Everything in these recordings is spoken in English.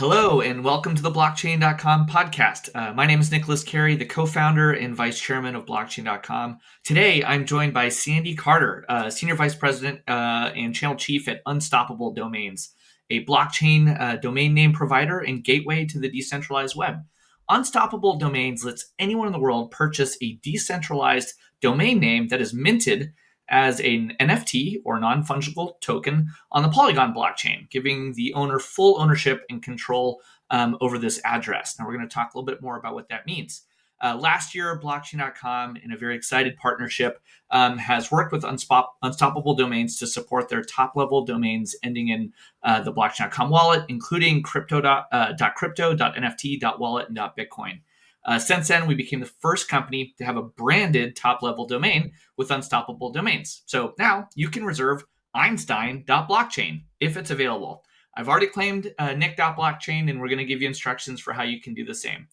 Hello, and welcome to the blockchain.com podcast. My name is Nicholas Carey, the co-founder and vice chairman of blockchain.com. Today, I'm joined by Sandy Carter, senior vice president and channel chief at Unstoppable Domains, a blockchain domain name provider and gateway to the decentralized web. Unstoppable Domains lets anyone in the world purchase a decentralized domain name that is minted as an NFT or non-fungible token on the Polygon blockchain, giving the owner full ownership and control over this address. Now, we're going to talk a little bit more about what that means. Last year, blockchain.com, in a very excited partnership, has worked with Unstoppable Domains to support their top-level domains ending in the blockchain.com wallet, including crypto.crypto, .nft, .wallet, and .bitcoin. Since then, we became the first company to have a branded top-level domain with Unstoppable Domains. So now you can reserve Einstein.blockchain if it's available. I've already claimed Nick.blockchain, and we're going to give you instructions for how you can do the same.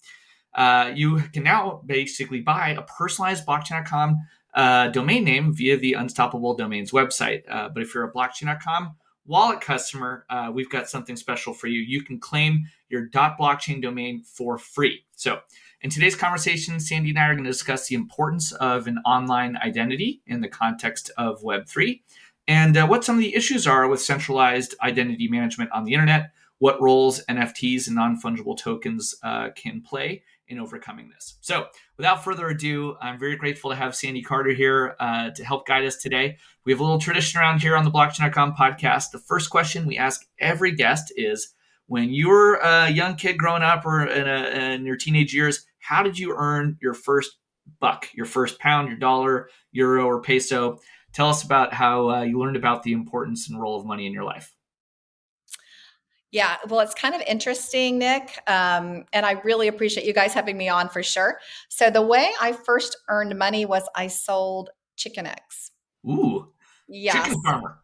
You can now basically buy a personalized blockchain.com domain name via the Unstoppable Domains website. But if you're a blockchain.com wallet customer, we've got something special for you. You can claim your .blockchain domain for free. So in today's conversation, Sandy and I are going to discuss the importance of an online identity in the context of Web3 and what some of the issues are with centralized identity management on the internet, what roles NFTs and non-fungible tokens can play in overcoming this. So without further ado, I'm very grateful to have Sandy Carter here to help guide us today. We have a little tradition around here on the blockchain.com podcast. The first question we ask every guest is, when you were a young kid growing up or in your teenage years, how did you earn your first buck, your first pound, your dollar, euro, or peso? Tell us about how you learned about the importance and role of money in your life. Yeah, well, it's kind of interesting, Nick, and I really appreciate you guys having me on for sure. So the way I first earned money was I sold chicken eggs. Ooh, Yes, chicken farmer.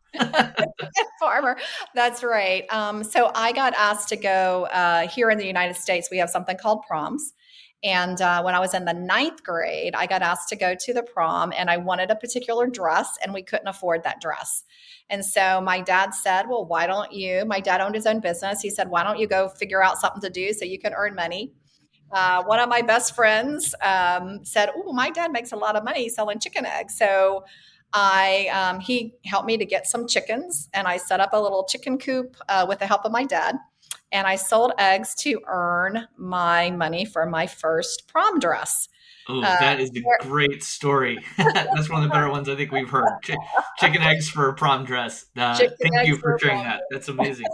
farmer. That's right. So I got asked to go here in the United States. We have something called proms. And when I was in the ninth grade, I got asked to go to the prom and I wanted a particular dress and we couldn't afford that dress. And so my dad said, well, why don't you? My dad owned his own business. He said, why don't you go figure out something to do so you can earn money? One of my best friends said, oh, my dad makes a lot of money selling chicken eggs. So he helped me to get some chickens and I set up a little chicken coop with the help of my dad. And I sold eggs to earn my money for my first prom dress. Oh, that is a great story. That's one of the better ones I think we've heard. Chicken eggs for a prom dress. Chicken Thank eggs you for for sharing prom that. dress. That's amazing.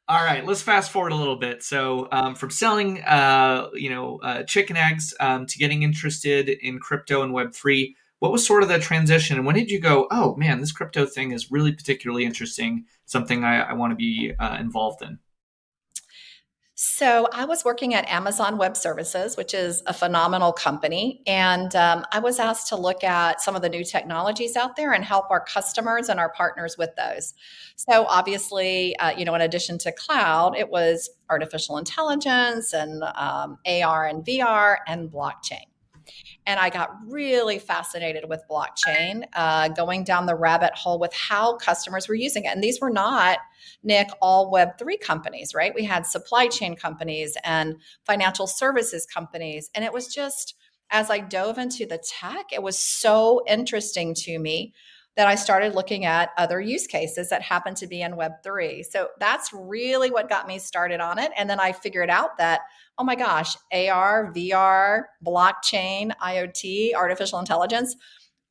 All right, let's fast forward a little bit. So, from selling, chicken eggs to getting interested in crypto and Web3, what was sort of the transition? And when did you go, oh man, this crypto thing is really particularly interesting, something I want to be involved in? So I was working at Amazon Web Services, which is a phenomenal company. And I was asked to look at some of the new technologies out there and help our customers and our partners with those. So obviously, in addition to cloud, it was artificial intelligence and AR and VR and blockchain. And I got really fascinated with blockchain, going down the rabbit hole with how customers were using it. And these were not, Nick, all Web3 companies, right? We had supply chain companies and financial services companies. And it was just, as I dove into the tech, it was so interesting to me that I started looking at other use cases that happened to be in Web3. So that's really what got me started on it. And then I figured out that, oh my gosh, AR, VR, blockchain, IoT, artificial intelligence,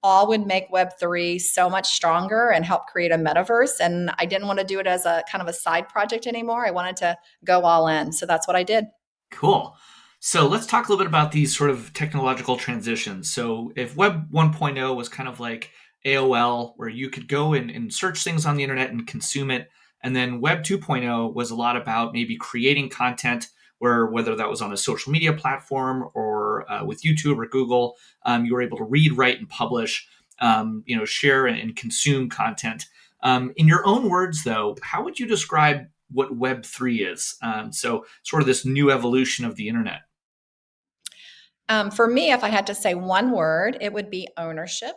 all would make Web3 so much stronger and help create a metaverse. And I didn't want to do it as a kind of a side project anymore. I wanted to go all in. So that's what I did. Cool. So let's talk a little bit about these sort of technological transitions. So if Web 1.0 was kind of like AOL, where you could go and search things on the internet and consume it, and then Web 2.0 was a lot about maybe creating content where, whether that was on a social media platform or with YouTube or Google, you were able to read, write, and publish, share and consume content. In your own words, though, how would you describe what Web3 is? So sort of this new evolution of the internet. For me, if I had to say one word, it would be ownership.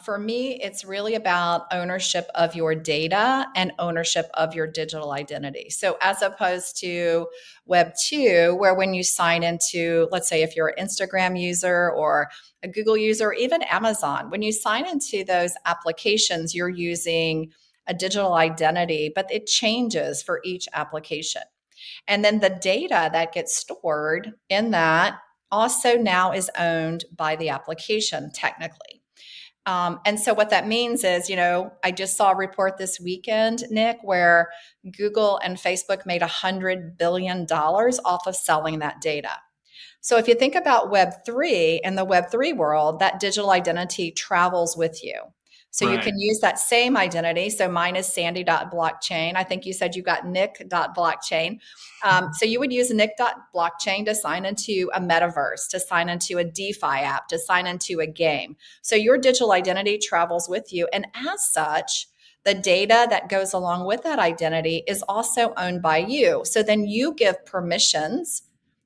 For me, it's really about ownership of your data and ownership of your digital identity. So, as opposed to Web 2, where when you sign into, let's say, if you're an Instagram user or a Google user, or even Amazon, when you sign into those applications, you're using a digital identity, but it changes for each application. And then the data that gets stored in that also now is owned by the application, technically. And so what that means is, I just saw a report this weekend, Nick, where Google and Facebook made $100 billion off of selling that data. So if you think about Web 3, in the Web 3 world, that digital identity travels with you. So you Right. can use that same identity. So mine is Sandy.blockchain. I think you said you got Nick.blockchain. So you would use Nick.blockchain to sign into a metaverse, to sign into a DeFi app, to sign into a game. So your digital identity travels with you. And as such, the data that goes along with that identity is also owned by you. So then you give permissions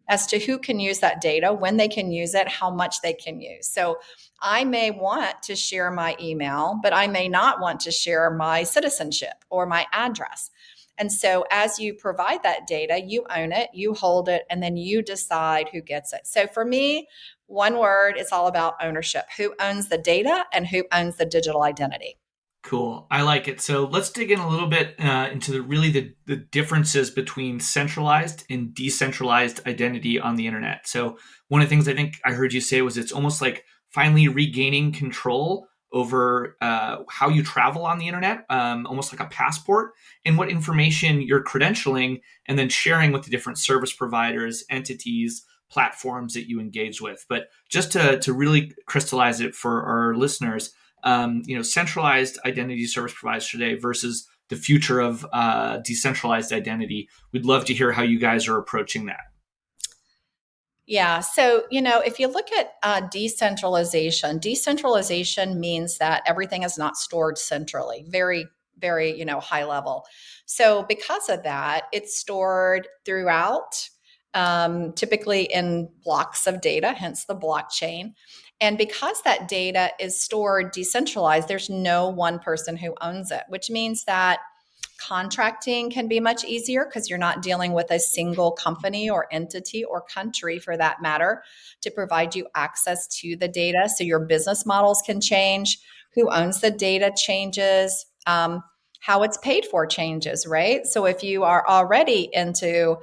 as to who can use that data, when they can use it, how much they can use. So I may want to share my email, but I may not want to share my citizenship or my address. And so as you provide that data, you own it, you hold it, and then you decide who gets it. So for me, one word, it's all about ownership. Who owns the data and who owns the digital identity? Cool. I like it. So let's dig in a little bit into the differences between centralized and decentralized identity on the internet. So one of the things I think I heard you say was it's almost like finally regaining control over how you travel on the internet, almost like a passport, and what information you're credentialing and then sharing with the different service providers, entities, platforms that you engage with. But just to really crystallize it for our listeners, centralized identity service providers today versus the future of decentralized identity. We'd love to hear how you guys are approaching that. Yeah. So, if you look at decentralization means that everything is not stored centrally, very, very, high level. So, because of that, it's stored throughout, typically in blocks of data, hence the blockchain. And because that data is stored decentralized, there's no one person who owns it, which means that contracting can be much easier because you're not dealing with a single company or entity or country for that matter to provide you access to the data. So your business models can change. Who owns the data changes. How it's paid for changes, right? So if you are already into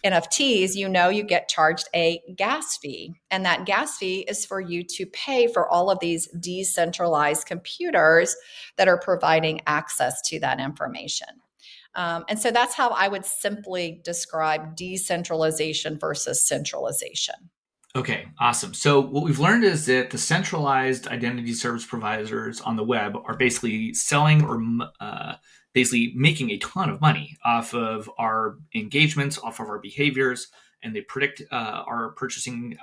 NFTs, you get charged a gas fee. And that gas fee is for you to pay for all of these decentralized computers that are providing access to that information. And so that's how I would simply describe decentralization versus centralization. Okay, awesome. So what we've learned is that the centralized identity service providers on the web are basically selling or basically making a ton of money off of our engagements, off of our behaviors, and they predict our purchasing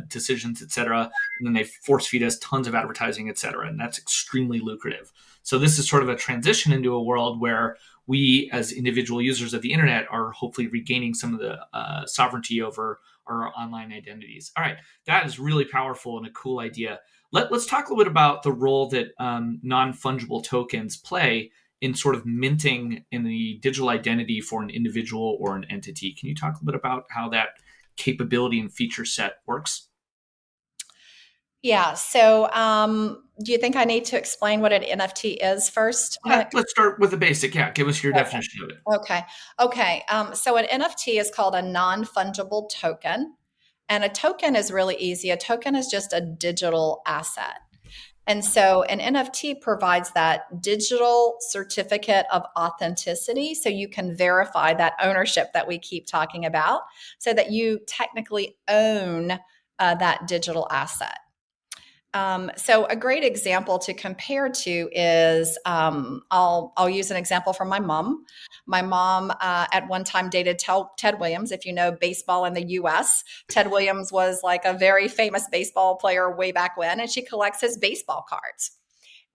decisions, etc. And then they force feed us tons of advertising, etc. And that's extremely lucrative. So this is sort of a transition into a world where we, as individual users of the internet, are hopefully regaining some of the sovereignty over our online identities. All right, that is really powerful and a cool idea. Let's talk a little bit about the role that non-fungible tokens play in sort of minting in the digital identity for an individual or an entity. Can you talk a little bit about how that capability and feature set works? Yeah. So, do you think I need to explain what an NFT is first, Nick? Let's start with the basic. Yeah, give us your Okay. definition of it. Okay. Okay. So, an NFT is called a non fungible token. And a token is really easy. A token is just a digital asset. And so an NFT provides that digital certificate of authenticity so you can verify that ownership that we keep talking about so that you technically own that digital asset. So a great example to compare to is I'll use an example from my mom. My mom at one time dated Ted Williams. If you know baseball in the U.S., Ted Williams was like a very famous baseball player way back when, and she collects his baseball cards.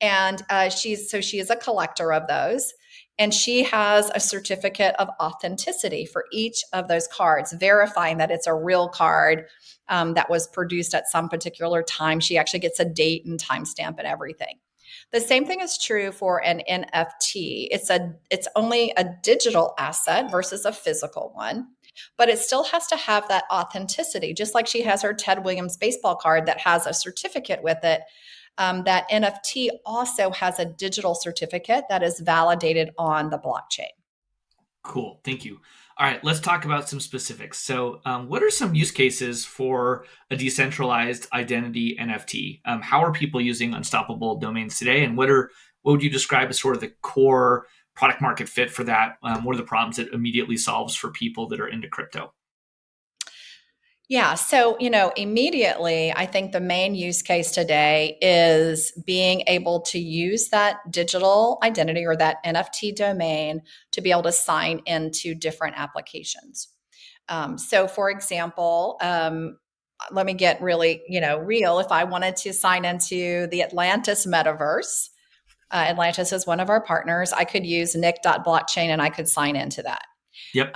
And she is a collector of those. And she has a certificate of authenticity for each of those cards, verifying that it's a real card that was produced at some particular time. She actually gets a date and timestamp and everything. The same thing is true for an NFT. It's only a digital asset versus a physical one, but it still has to have that authenticity. Just like she has her Ted Williams baseball card that has a certificate with it, that NFT also has a digital certificate that is validated on the blockchain. Cool. Thank you. All right, let's talk about some specifics. So, what are some use cases for a decentralized identity NFT? How are people using unstoppable domains today, and what would you describe as sort of the core product market fit for that? What are the problems it immediately solves for people that are into crypto? Yeah. So, immediately, I think the main use case today is being able to use that digital identity or that NFT domain to be able to sign into different applications. So, for example, let me get really, real. If I wanted to sign into the Atlantis metaverse, Atlantis is one of our partners. I could use nick.blockchain and I could sign into that. Yep.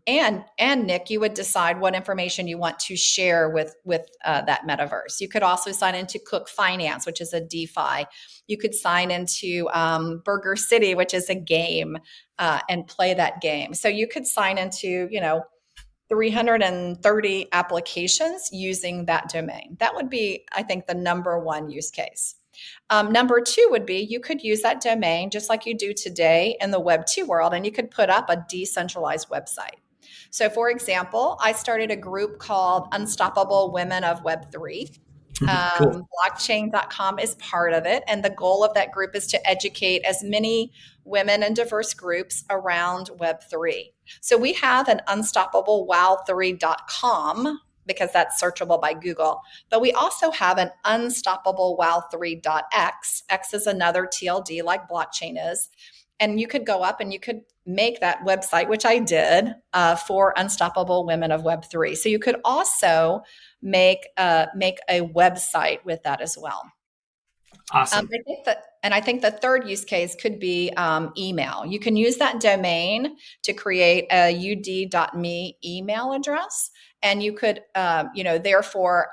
And Nick, you would decide what information you want to share with that metaverse. You could also sign into Cook Finance, which is a DeFi. You could sign into Burger City, which is a game, and play that game. So you could sign into 330 applications using that domain. That would be, I think, the number one use case. Number two would be you could use that domain just like you do today in the Web2 world, and you could put up a decentralized website. So, for example, I started a group called Unstoppable Women of Web3. Cool. Blockchain.com is part of it. And the goal of that group is to educate as many women and diverse groups around Web3. So we have an unstoppablewow3.com because that's searchable by Google. But we also have an unstoppablewow3.x. X is another TLD like blockchain is. And you could go up and you could make that website, which I did for Unstoppable Women of Web3. So you could also make a website with that as well. Awesome. I think the third use case could be email. You can use that domain to create a ud.me email address, and you could, therefore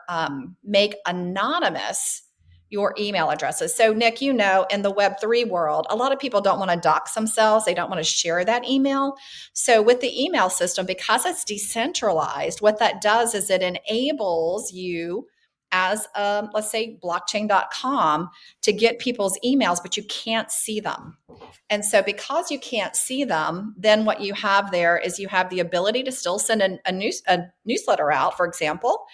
make anonymous your email addresses. So, Nick, in the Web3 world, a lot of people don't want to dox themselves. They don't want to share that email. So, with the email system, because it's decentralized, what that does is it enables you as, let's say, blockchain.com to get people's emails, but you can't see them. And so, because you can't see them, then what you have there is you have the ability to still send a newsletter out, for example,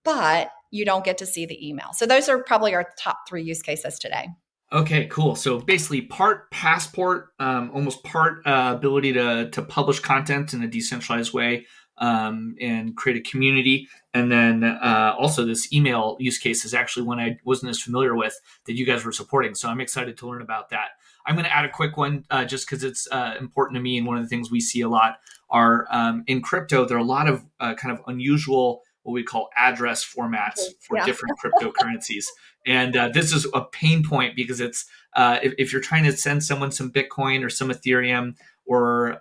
but you don't get to see the email. So those are probably our top three use cases today. Okay, cool. So basically, part passport, almost part ability to publish content in a decentralized way and create a community, and then also this email use case is actually one I wasn't as familiar with that you guys were supporting. So I'm excited to learn about that. I'm going to add a quick one just because it's important to me, and one of the things we see a lot are in crypto. There are a lot of kind of unusual what we call address formats for different cryptocurrencies. And this is a pain point because it's if you're trying to send someone some Bitcoin or some Ethereum or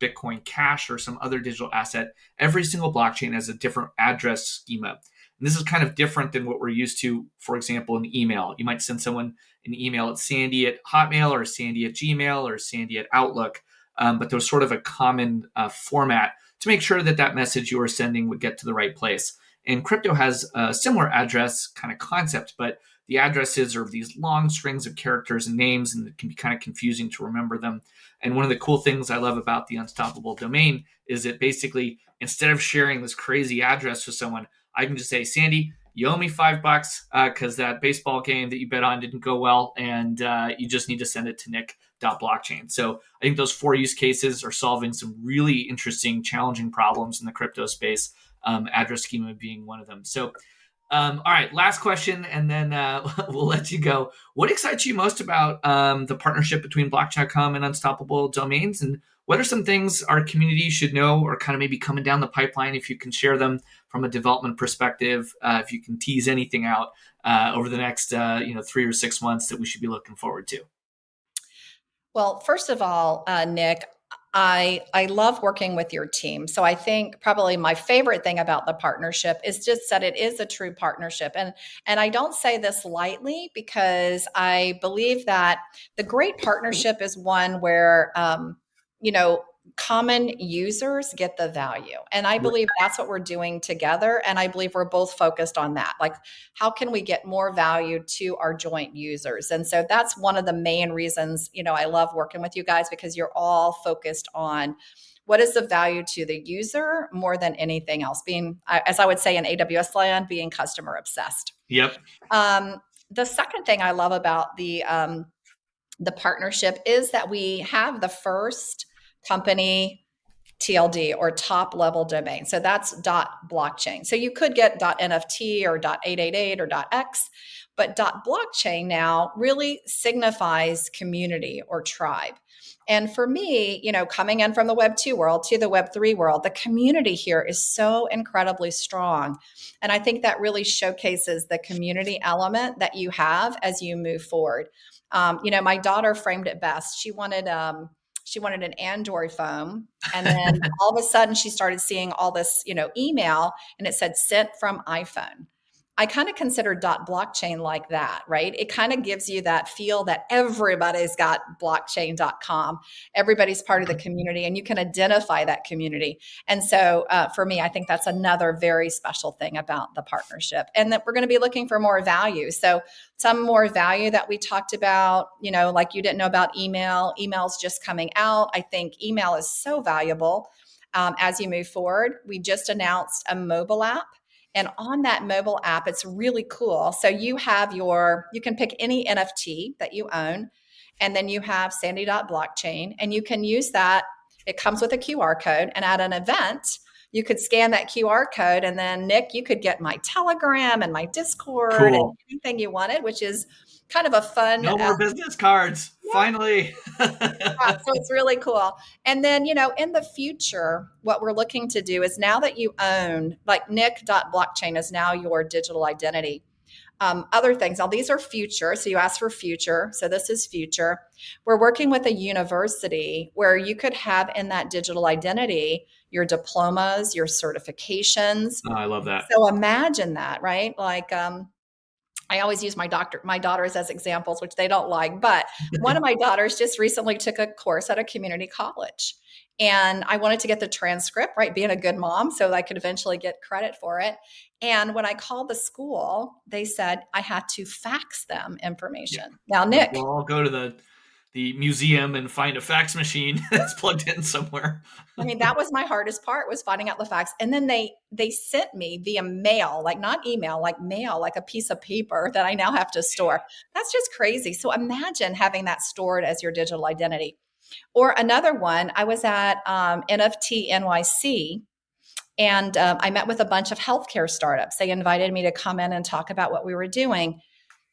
Bitcoin Cash or some other digital asset, every single blockchain has a different address schema. And this is kind of different than what we're used to, for example, in email. You might send someone an email at Sandy at Hotmail or Sandy at Gmail or Sandy at Outlook. But there's sort of a common format to make sure that that message you are sending would get to the right place. And crypto has a similar address kind of concept, but the addresses are these long strings of characters and names, and it can be kind of confusing to remember them. And one of the cool things I love about the Unstoppable domain is that basically, instead of sharing this crazy address with someone, I can just say, Sandy, you owe me $5 because that baseball game that you bet on didn't go well, and you just need to send it to nick.blockchain. So I think those four use cases are solving some really interesting, challenging problems in the crypto space, address schema being one of them. So, all right, last question, and then we'll let you go. What excites you most about the partnership between blockchain.com and Unstoppable Domains? And what are some things our community should know or kind of maybe coming down the pipeline, if you can share them from a development perspective, if you can tease anything out over the next 3 or 6 months that we should be looking forward to? Well, first of all, Nick, I love working with your team. So I think probably my favorite thing about the partnership is just that it is a true partnership. And I don't say this lightly because I believe that the great partnership is one where you know, common users get the value. And I believe that's what we're doing together. And I believe we're both focused on that. Like, how can we get more value to our joint users? And so that's one of the main reasons, I love working with you guys, because you're all focused on what is the value to the user more than anything else. Being, as I would say in AWS land, being customer obsessed. Yep. The second thing I love about the partnership is that we have the first company TLD or top level domain. So that's .blockchain. So you could get .nft or .888 or .x, but .blockchain now really signifies community or tribe. And for me, coming in from the Web 2 world to the Web 3 world, the community here is so incredibly strong. And I think that really showcases the community element that you have as you move forward. My daughter framed it best. She wanted an Android phone. And then all of a sudden she started seeing all this, email, and it said sent from iPhone. I kind of consider .blockchain like that, right? It kind of gives you that feel that everybody's got blockchain.com. Everybody's part of the community, and you can identify that community. And so for me, I think that's another very special thing about the partnership, and that we're going to be looking for more value. So some more value that we talked about, like you didn't know about email. Email's just coming out. I think email is so valuable as you move forward. We just announced a mobile app. And on that mobile app, it's really cool. So you can pick any NFT that you own, and then you have Sandy.blockchain, and you can use that. It comes with a QR code, and at an event, you could scan that QR code, and then Nick, you could get my Telegram and my Discord and Cool. anything you wanted, which is kind of a fun. No more business cards. Finally. So it's really cool. And then, in the future, what we're looking to do is, now that you own, like Nick.blockchain is now your digital identity. Other things. Now, these are future. So you asked for future. So this is future. We're working with a university where you could have in that digital identity your diplomas, your certifications. Oh, I love that. So imagine that, right? Like, I always use my daughters as examples, which they don't like. But one of my daughters just recently took a course at a community college. And I wanted to get the transcript, right? Being a good mom, so that I could eventually get credit for it. And when I called the school, they said I had to fax them information. Now, Nick, We'll all go to the museum and find a fax machine that's plugged in somewhere. I mean, that was my hardest part, was finding out the facts. And then they sent me via mail, like not email, like mail, like a piece of paper that I now have to store. That's just crazy. So imagine having that stored as your digital identity. Or another one, I was at NFT NYC, and I met with a bunch of healthcare startups. They invited me to come in and talk about what we were doing.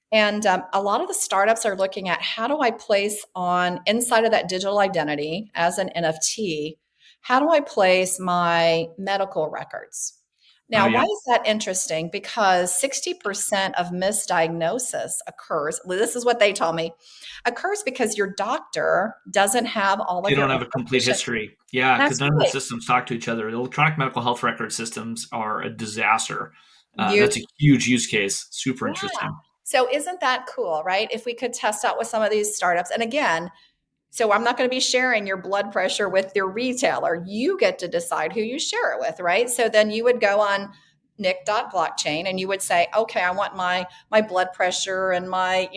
And a lot of the startups are looking at, how do I place on inside of that digital identity as an NFT, how do I place my medical records? Oh, Now, yeah. why is that interesting? Because 60% of misdiagnosis occurs, this is what they told me, occurs because your doctor doesn't have all of They your don't have a complete information. history. Yeah, because That's none of the right. systems talk to each other. The electronic medical health record systems are a disaster. You, That's a huge use case. Super yeah. interesting. So isn't that cool, right? If we could test out with some of these startups. And again, so I'm not going to be sharing your blood pressure with your retailer. You get to decide who you share it with, right? So then you would go on Nick.blockchain and you would say, okay, I want my blood pressure and my,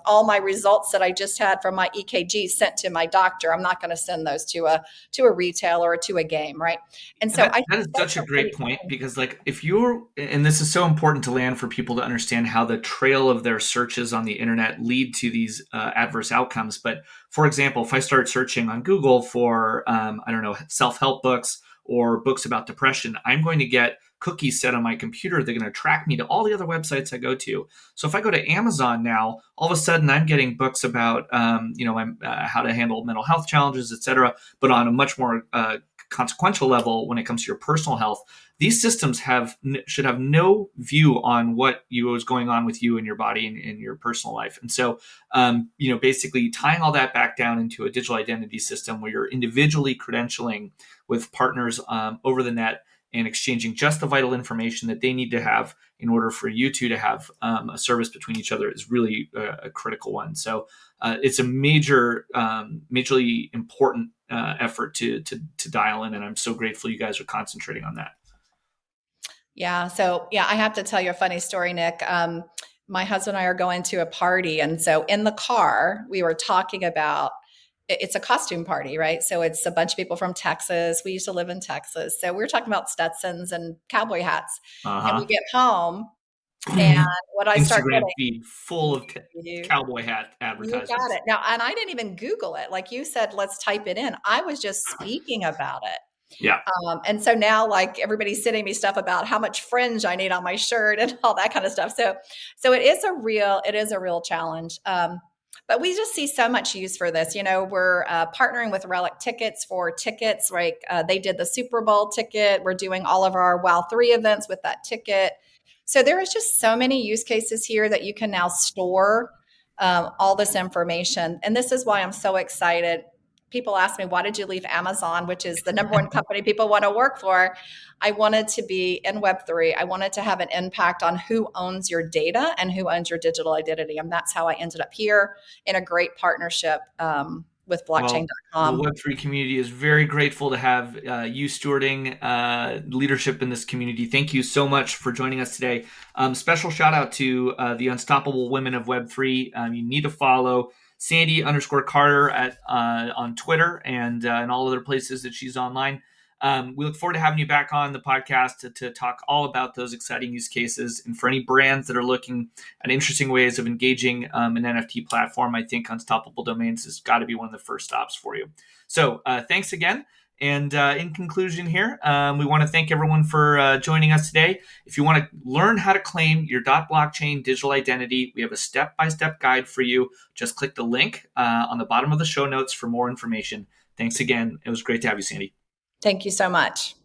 all my results that I just had from my EKG sent to my doctor. I'm not going to send those to a retailer or to a game, right? And And so I that is think such that's a a pretty great point, cool. because like if you're, and this is so important to land for people to understand how the trail of their searches on the internet lead to these adverse outcomes. But for example, if I start searching on Google for I don't know, self-help books or books about depression, I'm going to get cookies set on my computer. They're going to track me to all the other websites I go to. So if I go to Amazon now, all of a sudden I'm getting books about how to handle mental health challenges, etc., but on a much more consequential level, when it comes to your personal health, these systems should have no view on what is going on with you and your body and in your personal life. And so, basically tying all that back down into a digital identity system where you're individually credentialing with partners over the net and exchanging just the vital information that they need to have in order for you two to have a service between each other is really a critical one. So it's a majorly important effort to dial in, and I'm so grateful you guys are concentrating on that. Yeah. So, yeah, I have to tell you a funny story, Nick. My husband and I are going to a party. And so in the car, we were talking about it's a costume party, right? So it's a bunch of people from Texas. We used to live in Texas. So we were talking about Stetsons and cowboy hats. And we Uh-huh. get home, and what I start Instagram getting, feed full of you, cowboy hat you got advertisements. it. Now, and I didn't even Google it. Like you said, let's type it in. I was just speaking about it. Yeah. And so now, like, everybody's sending me stuff about how much fringe I need on my shirt and all that kind of stuff. So it is a real challenge. But we just see so much use for this. We're partnering with Relic Tickets for tickets. Right? They did the Super Bowl ticket. We're doing all of our Wow 3 events with that ticket. So there is just so many use cases here that you can now store all this information. And this is why I'm so excited. People ask me, why did you leave Amazon, which is the number one company people want to work for? I wanted to be in Web3. I wanted to have an impact on who owns your data and who owns your digital identity. And that's how I ended up here in a great partnership with Well, the blockchain.com. Web3 community is very grateful to have you stewarding leadership in this community. Thank you so much for joining us today. Special shout out to the Unstoppable Women of Web3. You need to follow Sandy_Carter on Twitter and all other places that she's online. We look forward to having you back on the podcast to talk all about those exciting use cases. And for any brands that are looking at interesting ways of engaging an NFT platform, I think Unstoppable Domains has got to be one of the first stops for you. So thanks again. And in conclusion here, we want to thank everyone for joining us today. If you want to learn how to claim your .blockchain digital identity, we have a step-by-step guide for you. Just click the link on the bottom of the show notes for more information. Thanks again. It was great to have you, Sandy. Thank you so much.